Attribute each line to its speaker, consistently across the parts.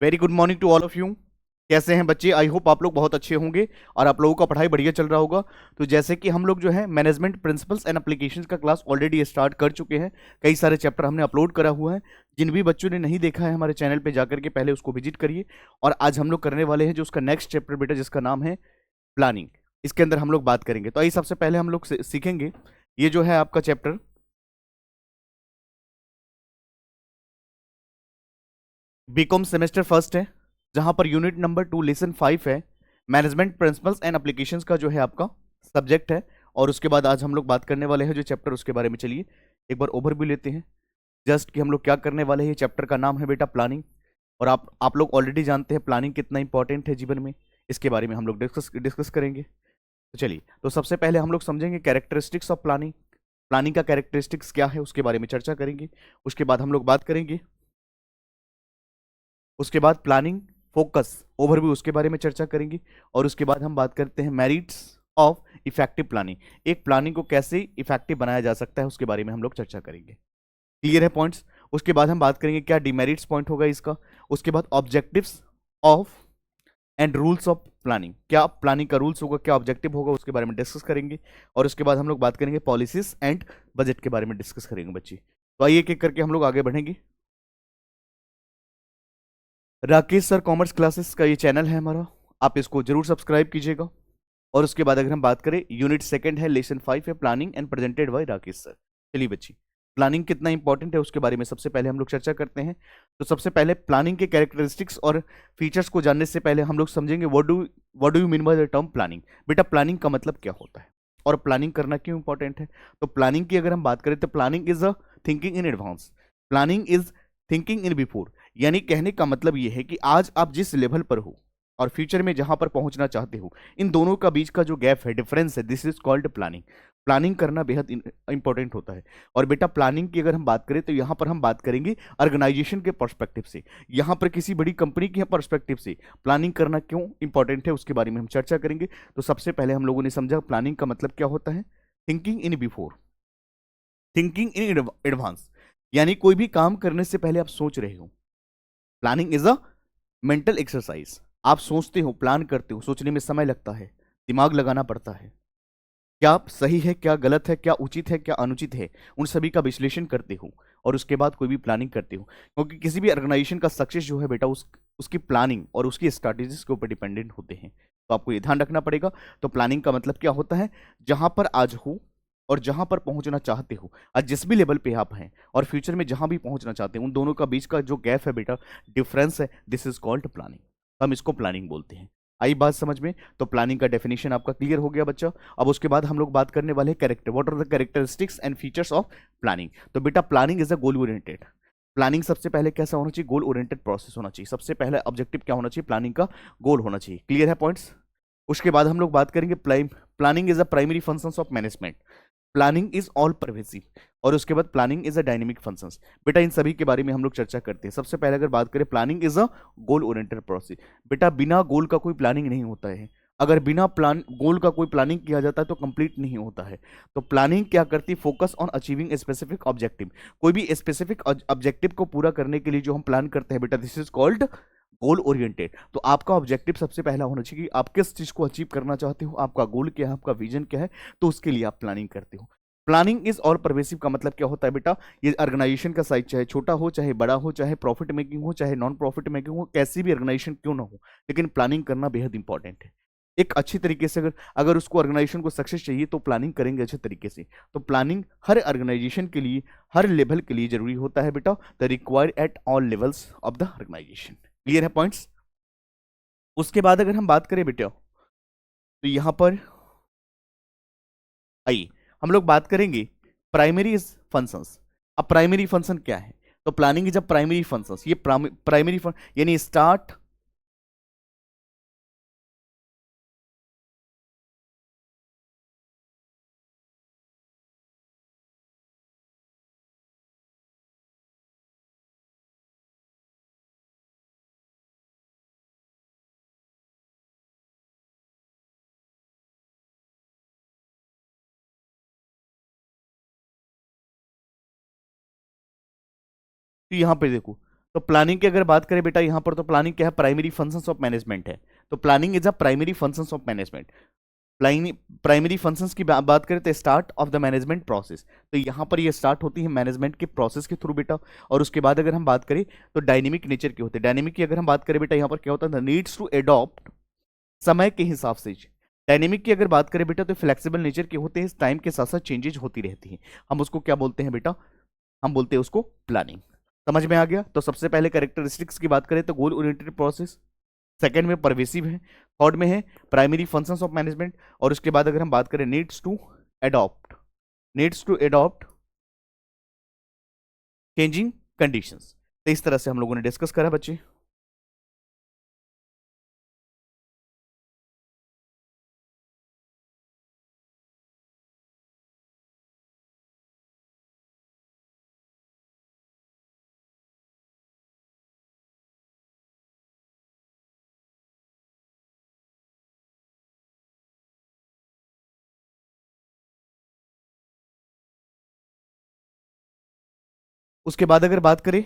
Speaker 1: Very good morning to all of you. कैसे हैं बच्चे? आई होप आप लोग बहुत अच्छे होंगे और आप लोगों का पढ़ाई बढ़िया चल रहा होगा। तो जैसे कि हम लोग जो है मैनेजमेंट प्रिंसिपल्स एंड एप्लीकेशंस का क्लास ऑलरेडी स्टार्ट कर चुके हैं। कई सारे चैप्टर हमने अपलोड करा हुआ है। जिन भी बच्चों ने नहीं देखा है हमारे चैनल पे जाकर के पहले उसको विजिट करिए। और आज हम लोग करने वाले हैं जो उसका नेक्स्ट चैप्टर बेटा, जिसका नाम है प्लानिंग। इसके अंदर हम लोग बात करेंगे। तो आइए सबसे पहले हम लोग सीखेंगे ये जो है आपका चैप्टर बीकॉम सेमेस्टर फर्स्ट है, जहां पर यूनिट नंबर 2 लेसन 5 है। मैनेजमेंट प्रिंसिपल्स एंड एप्लीकेशंस का जो है आपका सब्जेक्ट है। और उसके बाद आज हम लोग बात करने वाले हैं जो चैप्टर उसके बारे में। चलिए एक बार ओवरव्यू लेते हैं जस्ट कि हम लोग क्या करने वाले हैं। चैप्टर का नाम है बेटा प्लानिंग। और आप लोग ऑलरेडी जानते हैं प्लानिंग कितना इंपॉर्टेंट है जीवन में। इसके बारे में हम लोग डिस्कस करेंगे। तो चलिए, तो सबसे पहले हम लोग समझेंगे कैरेक्टरिस्टिक्स ऑफ प्लानिंग। प्लानिंग का कैरेक्टरिस्टिक्स क्या है उसके बारे में चर्चा करेंगे। उसके बाद हम लोग बात करेंगे, उसके बाद प्लानिंग फोकस ओवरव्यू उसके बारे में चर्चा करेंगे। और उसके बाद हम बात करते हैं मेरिट्स ऑफ इफेक्टिव प्लानिंग। एक प्लानिंग को कैसे इफेक्टिव बनाया जा सकता है उसके बारे में हम लोग चर्चा करेंगे। क्लियर है पॉइंट्स? उसके बाद हम बात करेंगे क्या डिमेरिट्स पॉइंट होगा इसका। उसके बाद objectives of and rules of planning, क्या प्लानिंग का रूल्स होगा, क्या ऑब्जेक्टिव होगा, उसके बारे में डिस्कस करेंगे। और उसके बाद हम लोग बात करेंगे पॉलिसीज एंड बजट के बारे में डिस्कस करेंगे बच्चे। तो आइए एक एक करके हम लोग आगे बढ़ेंगे। राकेश सर कॉमर्स क्लासेस का ये चैनल है हमारा, आप इसको जरूर सब्सक्राइब कीजिएगा। और उसके बाद अगर हम बात करें, यूनिट सेकंड है, लेसन 5 है, planning and presented by Rakesh sir. चलिए बच्ची, प्लानिंग कितना इंपॉर्टेंट है उसके बारे में सबसे पहले हम लोग चर्चा करते हैं। तो सबसे पहले प्लानिंग के कैरेक्टरिस्टिक्स और फीचर्स को जानने से पहले हम लोग समझेंगे what do you mean by the term planning. बेटा प्लानिंग का मतलब क्या होता है और प्लानिंग करना क्यों इंपॉर्टेंट है। तो प्लानिंग की अगर हम बात करें तो planning is a thinking in advance. Planning is thinking in before. यानी कहने का मतलब ये है कि आज आप जिस लेवल पर हो और फ्यूचर में जहां पर पहुंचना चाहते हो, इन दोनों का बीच का जो गैप है, डिफरेंस है, this is called planning. Planning करना बेहद इंपॉर्टेंट होता है। और बेटा प्लानिंग की अगर हम बात करें तो यहां पर हम बात करेंगे ऑर्गेनाइजेशन के पर्सपेक्टिव से, यहां पर किसी बड़ी कंपनी के पर्सपेक्टिव से प्लानिंग करना क्यों इंपॉर्टेंट है उसके बारे में हम चर्चा करेंगे। तो सबसे पहले हम लोगों ने समझा प्लानिंग का मतलब क्या होता है। Thinking in before, thinking in advance, यानी कोई भी काम करने से पहले आप सोच रहे हो। Planning is a mental exercise. आप सोचते हो, प्लान करते हो, सोचने में समय लगता है, दिमाग लगाना पड़ता है। क्या सही है, क्या गलत है, क्या उचित है, क्या अनुचित है, उन सभी का विश्लेषण करते हो। और उसके बाद कोई भी प्लानिंग करते हो, क्योंकि किसी भी ऑर्गेनाइजेशन का सक्सेस जो है बेटा उसकी प्लानिंग और उसकी स्ट्रैटेजीज के ऊपर डिपेंडेंट होते हैं। तो आपको ये ध्यान रखना पड़ेगा। तो प्लानिंग का मतलब क्या होता है, जहां पर आज हो और जहां पर पहुंचना चाहते हो, आज जिस भी लेवल पे आप हैं और फ्यूचर में जहां भी पहुंचना चाहते हैं, उन दोनों का बीच का जो गैप है बेटा, डिफरेंस है, दिस इज कॉल्ड प्लानिंग। हम इसको प्लानिंग बोलते हैं। आई बात समझ में? तो प्लानिंग का डेफिनेशन आपका क्लियर हो गया बच्चा। अब उसके बाद हम लोग बात करने वाले हैं character, what are the characteristics and features of planning. तो बेटा planning is a goal oriented. Planning सबसे पहले कैसा होना चाहिए, गोल ओरिएंटेड प्रोसेस होना चाहिए। सबसे पहले ऑब्जेक्टिव क्या होना चाहिए, प्लानिंग का गोल होना चाहिए। क्लियर है पॉइंट्स? उसके बाद हम लोग बात करेंगे planning is a primary functions of management. Planning is all pervasive. और उसके बाद planning is a dynamic functions. बेटा इन सभी के बारे में हम लोग चर्चा करते हैं। सबसे पहले अगर बात करें, planning is a goal oriented process. बेटा बिना गोल का कोई प्लानिंग नहीं होता है। अगर बिना प्लान गोल का कोई प्लानिंग किया जाता है तो कंप्लीट नहीं होता है। तो प्लानिंग क्या करती है, focus on achieving specific objective. कोई भी स्पेसिफिक ऑब्जेक्टिव को पूरा करने के लिए जो हम प्लान करते हैं बेटा, this is called goal oriented. तो आपका ऑब्जेक्टिव सबसे पहला होना चाहिए कि आप किस चीज को अचीव करना चाहते हो, आपका गोल क्या है, आपका विजन क्या है। तो उसके लिए आप प्लानिंग करते हो। प्लानिंग इज ऑल परवेसिव का मतलब क्या होता है बेटा, ये ऑर्गेनाइजेशन का साइज चाहे छोटा हो, चाहे बड़ा हो, चाहे प्रॉफिट मेकिंग हो, चाहे नॉन प्रॉफिट मेकिंग हो, कैसी भी ऑर्गेनाइजेशन क्यों ना हो, लेकिन प्लानिंग करना बेहद इंपॉर्टेंट है। एक अच्छी तरीके से, अगर अगर उसको ऑर्गेनाइजेशन को सक्सेस चाहिए तो प्लानिंग करेंगे अच्छे तरीके से। तो प्लानिंग हर ऑर्गेनाइजेशन के लिए, हर लेवल के लिए जरूरी होता है बेटा, the required at all levels of the organization. Clear है पॉइंट्स? उसके बाद अगर हम बात करें बेटा, तो यहां पर आइए हम लोग बात करेंगे प्राइमरी फंक्शंस। अब प्राइमरी फंक्शन क्या है, तो planning is a primary functions. ये प्राइमरी यानी स्टार्ट, तो यहां पे देखो, तो प्लानिंग की अगर बात करें बेटा यहां पर, तो प्लानिंग क्या है, प्राइमरी फंक्शंस ऑफ मैनेजमेंट है। तो planning is a primary functions of management. Primary functions की बात करें तो start of the management process, तो यहां पर ये स्टार्ट होती है मैनेजमेंट के प्रोसेस के थ्रू बेटा। और उसके बाद अगर हम बात करें तो डायनेमिक नेचर के होते हैं। डायनेमिक की अगर हम बात करें बेटा, यहां पर क्या होता है, नीड्स टू एडॉप्ट समय के हिसाब से। डायनेमिक की अगर बात करें बेटा तो फ्लेक्सिबल नेचर के होते हैं, टाइम के साथ साथ चेंजेज होती रहती हैं। हम उसको क्या बोलते हैं बेटा, हम बोलते हैं उसको प्लानिंग। समझ में आ गया। तो सबसे पहले कैरेक्टरिस्टिक्स की बात करें तो गोल ओरिएंटेड प्रोसेस, सेकंड में परवेसिव है, थर्ड में है प्राइमरी फंक्शंस ऑफ मैनेजमेंट, और उसके बाद अगर हम बात करें adopt needs to adopt changing conditions. तो इस तरह से हम लोगों ने डिस्कस करा बच्चे। उसके बाद अगर बात करें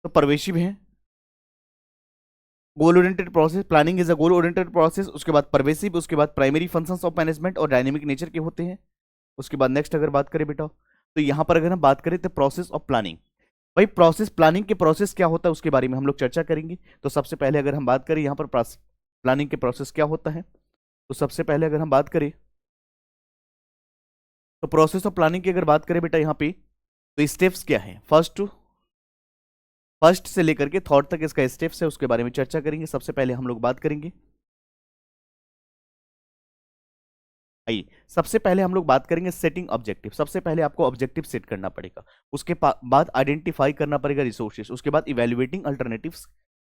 Speaker 1: तो परवेशिव है, goal oriented process, planning is a goal oriented process. उसके बाद परवेसिव, उसके बाद प्राइमरी फंक्शंस ऑफ मैनेजमेंट और डायनेमिक नेचर के होते हैं। उसके बाद नेक्स्ट अगर बात करें बेटा, तो यहां पर अगर हम बात करें तो प्रोसेस ऑफ प्लानिंग, भाई प्रोसेस, प्लानिंग के प्रोसेस क्या होता है उसके बारे में हम लोग चर्चा करेंगे। तो सबसे पहले अगर हम बात करें यहाँ पर प्लानिंग के प्रोसेस क्या होता है, तो सबसे पहले अगर हम बात करें तो प्रोसेस ऑफ प्लानिंग की अगर बात करें बेटा यहाँ पे, तो स्टेप्स क्या है, फर्स्ट से लेकर के थर्ड तक इसका स्टेप्स है, उसके बारे में चर्चा करेंगे। सबसे पहले हम लोग बात करेंगे, आइए सबसे पहले हम लोग बात करेंगे सेटिंग ऑब्जेक्टिव। सबसे पहले आपको ऑब्जेक्टिव सेट करना पड़ेगा, उसके बाद आइडेंटिफाई करना पड़ेगा रिसोर्सेस, उसके बाद इवेल्युएटिंग अल्टरनेटिव्स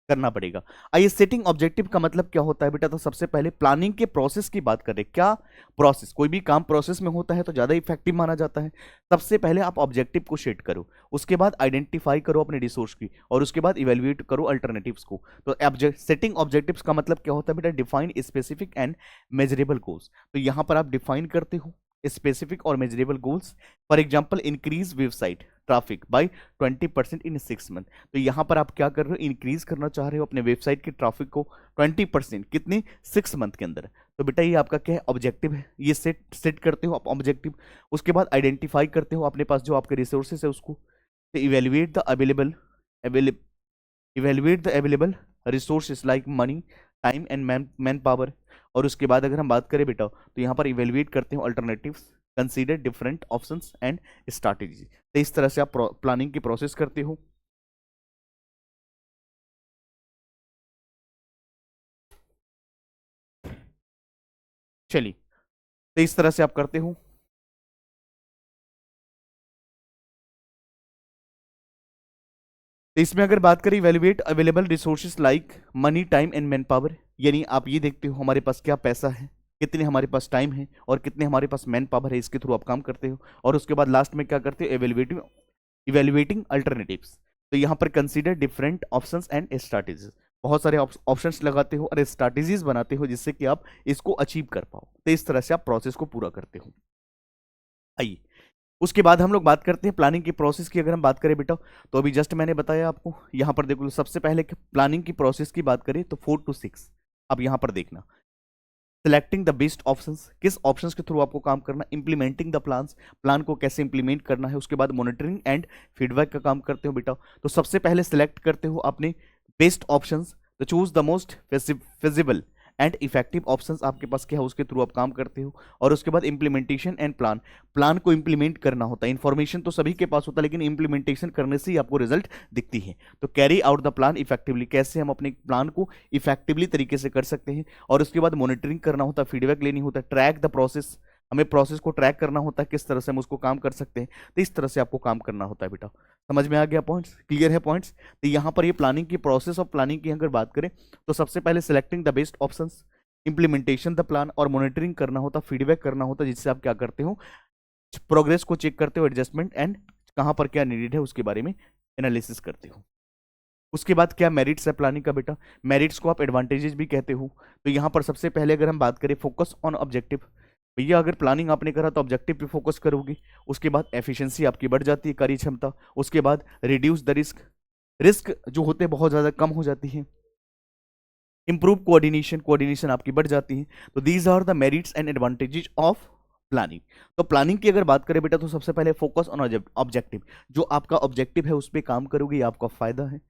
Speaker 1: करना पड़ेगा। आइए सेटिंग ऑब्जेक्टिव का मतलब क्या होता है बेटा, तो सबसे पहले प्लानिंग के प्रोसेस की बात करें। क्या प्रोसेस, कोई भी काम प्रोसेस में होता है तो ज्यादा इफेक्टिव माना जाता है। सबसे पहले आप ऑब्जेक्टिव को सेट करो, उसके बाद आइडेंटिफाई करो अपने रिसोर्स की, और उसके बाद इवेल्युएट करो अल्टरनेटिव्स को। तो सेटिंग ऑब्जेक्टिव्स का मतलब क्या होता है बेटा, define specific and measurable goals. तो यहां पर आप डिफाइन करते हो स्पेसिफिक और measurable goals. For example increase website traffic by 20% in 6 month. तो यहां पर आप क्या कर रहे हो, इंक्रीज करना चाह रहे हो अपने वेबसाइट की ट्रैफिक को 20%, कितने, 6 मंथ के अंदर। तो बेटा ये आपका क्या है, ऑब्जेक्टिव है। ये सेट करते हो आप ऑब्जेक्टिव। उसके बाद आइडेंटिफाई करते हो अपने पास जो आपके रिसोर्सेस है उसको। तो evaluate the available resources like money, time and man power. और उसके बाद अगर हम बात करें बेटा, तो यहाँ पर इवेल्युएट करते हो alternatives, consider different options and strategy. तो इस तरह से आप प्लानिंग की प्रोसेस करते हो। चलिए, तो इस तरह से आप करते हो। तो इसमें अगर बात करें evaluate available resources like money, time and man power, यानी आप ये देखते हो हमारे पास क्या पैसा है, कितने हमारे पास टाइम है और कितने हमारे पास मैन पावर है, इसके थ्रू आप काम करते हो। और उसके बाद लास्ट में क्या करते हो, इवेल्युएटिंग अल्टरनेटिव्स। तो यहाँ पर consider different options and strategies, बहुत सारे ऑप्शंस लगाते हो और स्ट्रैटेजीज बनाते हो जिससे कि आप इसको अचीव कर पाओ। तो इस तरह से आप प्रोसेस को पूरा करते हो। आइए उसके बाद हम लोग बात करते हैं प्लानिंग की प्रोसेस की। अगर हम बात करें बेटा, तो अभी जस्ट मैंने बताया आपको, यहाँ पर देखो सबसे पहले प्लानिंग की प्रोसेस की बात करें तो 4 to 6। अब यहाँ पर देखना, सिलेक्टिंग द बेस्ट ऑप्शंस, किस ऑप्शंस के थ्रू आपको काम करना, इंप्लीमेंटिंग द प्लान्स, प्लान को कैसे इंप्लीमेंट करना है, उसके बाद मॉनिटरिंग एंड फीडबैक का काम करते हो बेटा। तो सबसे पहले सिलेक्ट करते हो अपने बेस्ट ऑप्शंस, तो choose the most feasible and effective options आपके पास क्या है उसके थ्रू आप काम करते हो। और उसके बाद इंप्लीमेंटेशन एंड प्लान, प्लान को इंप्लीमेंट करना होता है। इंफॉर्मेशन तो सभी के पास होता है लेकिन इंप्लीमेंटेशन करने से ही आपको रिजल्ट दिखती है। तो carry out the plan effectively, कैसे हम अपने प्लान को इफेक्टिवली तरीके से कर सकते हैं। और उसके बाद मॉनिटरिंग करना होता है, फीडबैक लेनी होता है, ट्रैक द प्रोसेस, हमें प्रोसेस को ट्रैक करना होता है किस तरह से हम उसको काम कर सकते हैं। तो इस तरह से आपको काम करना होता है बेटा। समझ में आ गया पॉइंट्स, क्लियर है पॉइंट्स। तो यहाँ पर ये प्लानिंग की प्रोसेस ऑफ प्लानिंग की अगर बात करें तो सबसे पहले selecting the best options, implementation the plan, और मॉनिटरिंग करना होता, फीडबैक करना होता, जिससे आप क्या करते हो, प्रोग्रेस को चेक करते हो, एडजस्टमेंट एंड कहाँ पर क्या नीडेड है उसके बारे में एनालिसिस करते हो। उसके बाद क्या मेरिट्स है प्लानिंग का बेटा, मेरिट्स को आप एडवांटेजेस भी कहते हो। तो यहाँ पर सबसे पहले अगर हम बात करें फोकस ऑन ऑब्जेक्टिव, भैया अगर प्लानिंग आपने करा तो ऑब्जेक्टिव पे फोकस करोगे। उसके बाद एफिशिएंसी आपकी बढ़ जाती है, कार्य क्षमता। उसके बाद रिड्यूस द रिस्क, रिस्क जो होते हैं बहुत ज़्यादा कम हो जाती है, इंप्रूव कोऑर्डिनेशन आपकी बढ़ जाती है। तो these are the merits and advantages of planning. तो प्लानिंग की अगर बात करें बेटा तो सबसे पहले फोकस ऑन ऑब्जेक्टिव, जो आपका ऑब्जेक्टिव है उस पर काम करोगे, ये आपका फायदा है,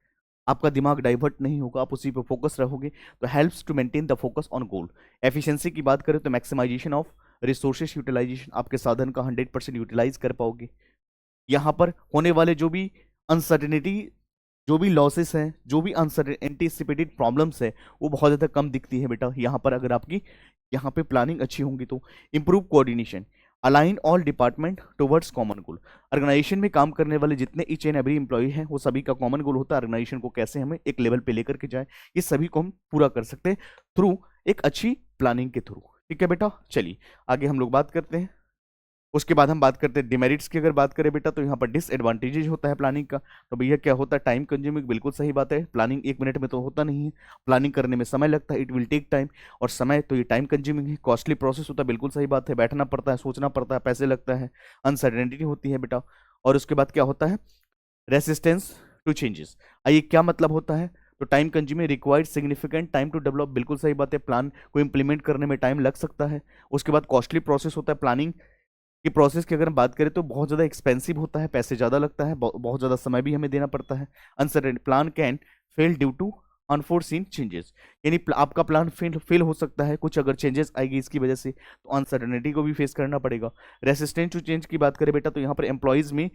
Speaker 1: आपका दिमाग डाइवर्ट नहीं होगा, आप उसी पे फोकस रहोगे। तो helps to maintain the focus on goal. Efficiency की बात करें तो मैक्सिमाइजेशन ऑफ रिसोर्सेज यूटिलाइजेशन, आपके साधन का 100% यूटिलाइज कर पाओगे। यहाँ पर होने वाले जो भी अनसर्टेनिटी, जो भी लॉसेस हैं, जो भी एंटीसिपेटेड प्रॉब्लम्स है, वो बहुत ज़्यादा कम दिखती है बेटा यहाँ पर, अगर आपकी यहाँ पे प्लानिंग अच्छी होंगी तो। Improve coordination, align all department towards common goal. Organization में काम करने वाले जितने ईच एंड एवरी एम्प्लॉय हैं, वो सभी का कॉमन गोल होता है ऑर्गेनाइजेशन को कैसे हमें एक लेवल पे लेकर के जाए, ये सभी को हम पूरा कर सकते हैं थ्रू एक अच्छी प्लानिंग के थ्रू। ठीक है बेटा, चलिए आगे हम लोग बात करते हैं। उसके बाद हम बात करते हैं डिमेरिट्स की। अगर बात करें बेटा तो यहाँ पर डिसएडवांटेजेस होता है प्लानिंग का। तो भैया क्या होता है, टाइम कंज्यूमिंग, बिल्कुल सही बात है, प्लानिंग 1 मिनट में तो होता नहीं है, प्लानिंग करने में समय लगता है, इट विल टेक टाइम, और समय तो ये टाइम कंज्यूमिंग है, कॉस्टली प्रोसेस होता है, बिल्कुल सही बात है, बैठना पड़ता है, सोचना पड़ता है, पैसे लगता है, अनसर्टेनिटी होती है बेटा। और उसके बाद क्या होता है, रेसिस्टेंस टू चेंजेस। आइए क्या मतलब होता है, तो time consuming, required significant time to develop, बिल्कुल सही बात है, प्लान को इंप्लीमेंट करने में टाइम लग सकता है। उसके बाद कॉस्टली प्रोसेस होता है, प्लानिंग की प्रोसेस की अगर हम बात करें तो बहुत ज़्यादा एक्सपेंसिव होता है, पैसे ज़्यादा लगता है, बहुत ज़्यादा समय भी हमें देना पड़ता है। Uncertain, plan can fail due to unforeseen changes, यानी आपका प्लान फेल हो सकता है, कुछ अगर चेंजेस आएगी इसकी वजह से, तो अनसर्टेनिटी को भी फेस करना पड़ेगा। रेसिस्टेंट टू चेंज की बात करें बेटा तो यहाँ पर एम्प्लॉयज़ में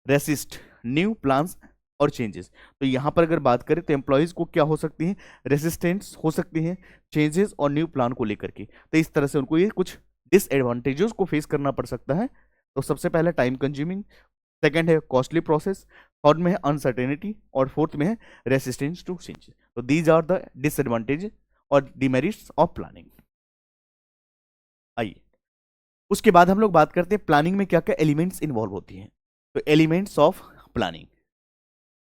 Speaker 1: रेसिस्ट न्यू प्लान्स और चेंजेस। तो यहाँ पर अगर बात करें तो एम्प्लॉयज़ को क्या हो सकती है, रेसिस्टेंस हो सकती है चेंजेस और न्यू प्लान को लेकर के, तो इस तरह से उनको ये कुछ डिसएडवांटेजेस को फेस करना पड़ सकता है। तो सबसे पहले टाइम कंज्यूमिंग, सेकंड है कॉस्टली प्रोसेस, थर्ड में है अनसर्टेनिटी, और फोर्थ में है रेसिस्टेंस टू चेंज। तो दीज आर द डिसएडवांटेज और डिमेरिट्स ऑफ प्लानिंग। आइए उसके बाद हम लोग बात करते हैं प्लानिंग में क्या क्या एलिमेंट्स इन्वॉल्व होती हैं। तो एलिमेंट्स ऑफ प्लानिंग,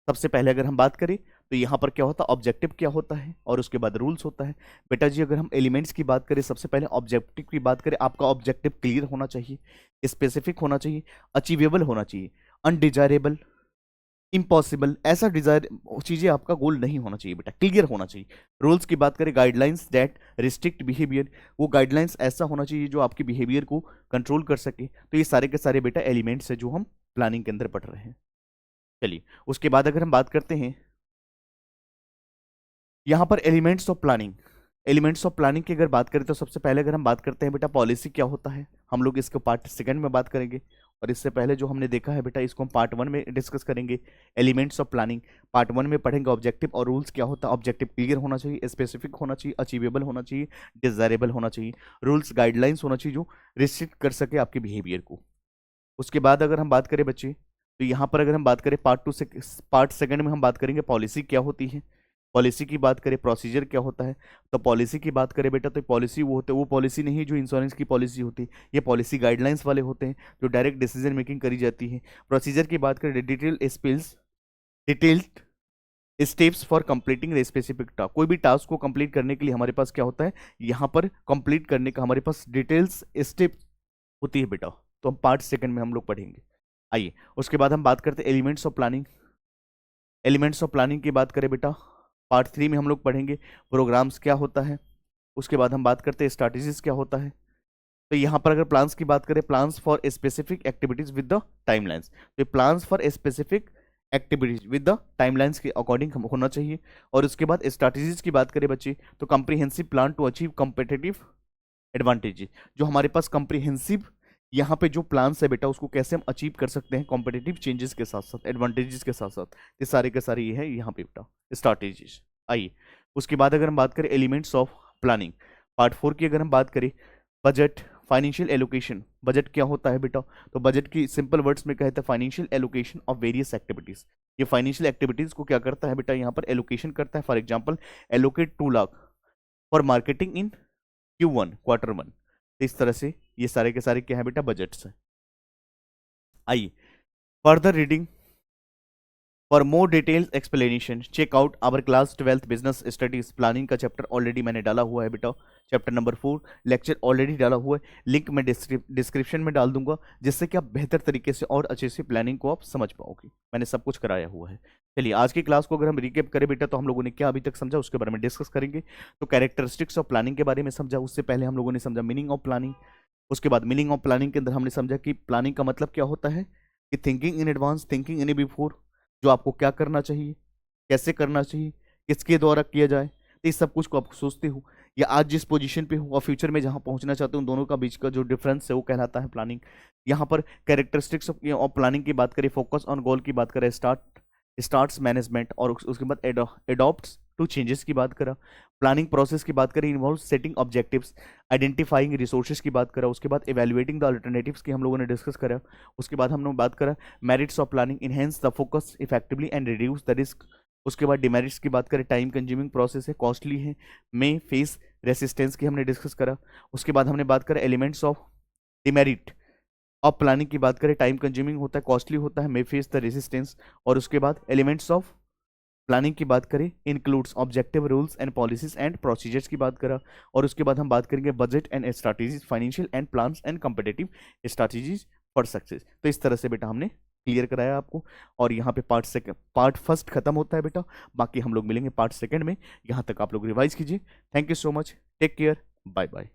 Speaker 1: सबसे पहले अगर हम बात करें तो यहाँ पर क्या होता है, ऑब्जेक्टिव क्या होता है, और उसके बाद रूल्स होता है। बेटा जी अगर हम एलिमेंट्स की बात करें, सबसे पहले ऑब्जेक्टिव की बात करें, आपका ऑब्जेक्टिव क्लियर होना चाहिए, स्पेसिफिक होना चाहिए, अचीवेबल होना चाहिए, अनडिजायरेबल, इम्पॉसिबल, ऐसा डिजायर चीज़ें आपका गोल नहीं होना चाहिए बेटा, क्लियर होना चाहिए। रूल्स की बात करें, गाइडलाइंस दैट रिस्ट्रिक्ट बिहेवियर, वो गाइडलाइंस ऐसा होना चाहिए जो आपकी बिहेवियर को कंट्रोल कर सके। तो ये सारे के सारे बेटा एलिमेंट्स है जो हम प्लानिंग के अंदर पढ़ रहे हैं। चलिए उसके बाद अगर हम बात करते हैं यहाँ पर elements of planning, elements of planning की अगर बात करें तो सबसे पहले अगर हम बात करते हैं बेटा पॉलिसी क्या होता है, हम लोग इसको पार्ट सेकंड में बात करेंगे, और इससे पहले जो हमने देखा है बेटा इसको हम पार्ट 1 में डिस्कस करेंगे। एलिमेंट्स ऑफ प्लानिंग पार्ट 1 में पढ़ेंगे, ऑब्जेक्टिव और रूल्स क्या होता है, ऑब्जेक्टिव क्लियर होना चाहिए, स्पेसिफिक होना चाहिए, अचीवेबल होना चाहिए, डिजायरेबल होना चाहिए, रूल्स गाइडलाइंस होना चाहिए जो रिस्ट्रिक्ट कर सके आपके बिहेवियर को। उसके बाद अगर हम बात करें बच्चे तो यहाँ पर अगर हम बात करें पार्ट 2 से पार्ट सेकंड में हम बात करेंगे पॉलिसी क्या होती है, पॉलिसी की बात करें, प्रोसीजर क्या होता है। तो पॉलिसी की बात करें बेटा तो पॉलिसी वो होते हैं, वो पॉलिसी नहीं जो इंश्योरेंस की पॉलिसी होती है, ये पॉलिसी गाइडलाइंस वाले होते हैं जो डायरेक्ट डिसीजन मेकिंग करी जाती है। प्रोसीजर की बात करें, detailed steps for completing the specific task, कोई भी टास्क को कंप्लीट करने के लिए हमारे पास क्या होता है, यहाँ पर कंप्लीट करने का हमारे पास डिटेल्स स्टेप होती है बेटा। तो हम पार्ट सेकंड में हम लोग पढ़ेंगे। आइए उसके बाद हम बात करते हैं elements of planning. Elements of planning की बात करें बेटा पार्ट 3 में हम लोग पढ़ेंगे प्रोग्राम्स क्या होता है। उसके बाद हम बात करते हैं स्ट्रैटेजीज क्या होता है। तो यहाँ पर अगर प्लान्स की बात करें, plans for specific activities with the timelines, तो plans for specific activities with the timelines के अकॉर्डिंग होना चाहिए। और उसके बाद स्ट्रैटेजीज की बात करें बच्चे तो comprehensive plan to achieve competitive advantages, जो हमारे पास कम्प्रीहेंसिव यहाँ पे जो प्लान्स है बेटा उसको कैसे हम अचीव कर सकते हैं कॉम्पिटिटिव चेंजेस के साथ साथ, एडवांटेजेस के साथ साथ, ये सारे के सारे ये है यहाँ पे बेटा स्ट्रैटेजीज। आइए उसके बाद अगर हम बात करें एलिमेंट्स ऑफ प्लानिंग पार्ट 4 की अगर हम बात करें, बजट, फाइनेंशियल एलोकेशन। बजट क्या होता है बेटा, तो बजट की सिंपल वर्ड्स में कहते हैं financial allocation of various activities. ये फाइनेंशियल एक्टिविटीज को क्या करता है बेटा, यहाँ पर एलोकेशन करता है। For example allocate 2 lakh for marketing in Q1 quarter 1। इस तरह से ये सारे के सारे क्या है बेटा बजट्स है। आइए further reading for more details explanation check out our class 12th business studies. Planning का चैप्टर ऑलरेडी मैंने डाला हुआ है बेटा, चैप्टर नंबर 4 लेक्चर ऑलरेडी डाला हुआ है, लिंक मैं डिस्क्रिप्शन में डाल दूंगा जिससे कि आप बेहतर तरीके से और अच्छे से प्लानिंग को आप समझ पाओगे, मैंने सब कुछ कराया हुआ है। चलिए आज की क्लास को अगर हम रिकेप करें बेटा, तो हम लोगों ने क्या अभी तक समझा उसके बारे में डिस्कस करेंगे। तो कैरेक्टरिस्टिक्स ऑफ प्लानिंग के बारे में समझा, उससे पहले हम लोगों ने समझा मीनिंग ऑफ प्लानिंग। उसके बाद मीनिंग ऑफ प्लानिंग के अंदर हमने समझा कि प्लानिंग का मतलब क्या होता है, कि thinking in advance, thinking in before, जो आपको क्या करना चाहिए, कैसे करना चाहिए, किसके द्वारा किया जाए, तो इस सब कुछ को आप सोचते हो, या आज जिस पोजीशन पे हो और फ्यूचर में जहां पहुंचना चाहते हो, उन दोनों का बीच का जो डिफरेंस है वो कहलाता है प्लानिंग। यहाँ पर कैरेक्टरिस्टिक्स ऑफ प्लानिंग की बात करें, फोकस ऑन गोल की बात करें, स्टार्ट्स मैनेजमेंट, और उसके बाद एडॉप्ट्स टू चेंजेस की बात करा। प्लानिंग प्रोसेस की बात करें, involve setting objectives, identifying resources की बात करा। उसके बाद इवेल्युएटिंग द अल्टरनेटिव्स की हम लोगों ने डिस्कस करा। उसके बाद हमने बात करा merits of planning, enhance the focus effectively and reduce the risk. उसके बाद डिमेरिट्स की बात करें, टाइम कंज्यूमिंग प्रोसेस है, कॉस्टली है, मे फेस रेसिस्टेंस की हमने डिस्कस करा। उसके बाद हमने बात करा elements of demerit of planning की बात करें, टाइम कंज्यूमिंग होता है, कॉस्टली होता है, मे फेस द रेसिस्टेंस। और उसके बाद एलिमेंट्स ऑफ प्लानिंग की बात करें, includes objective rules and policies and procedures की बात करा। और उसके बाद हम बात करेंगे budget and strategies, financial and plans and competitive strategies for success. तो इस तरह से बेटा हमने क्लियर कराया आपको। और यहाँ पे पार्ट फर्स्ट खत्म होता है बेटा, बाकी हम लोग मिलेंगे पार्ट सेकंड में। यहाँ तक आप लोग रिवाइज कीजिए। Thank you so much, take care, bye bye.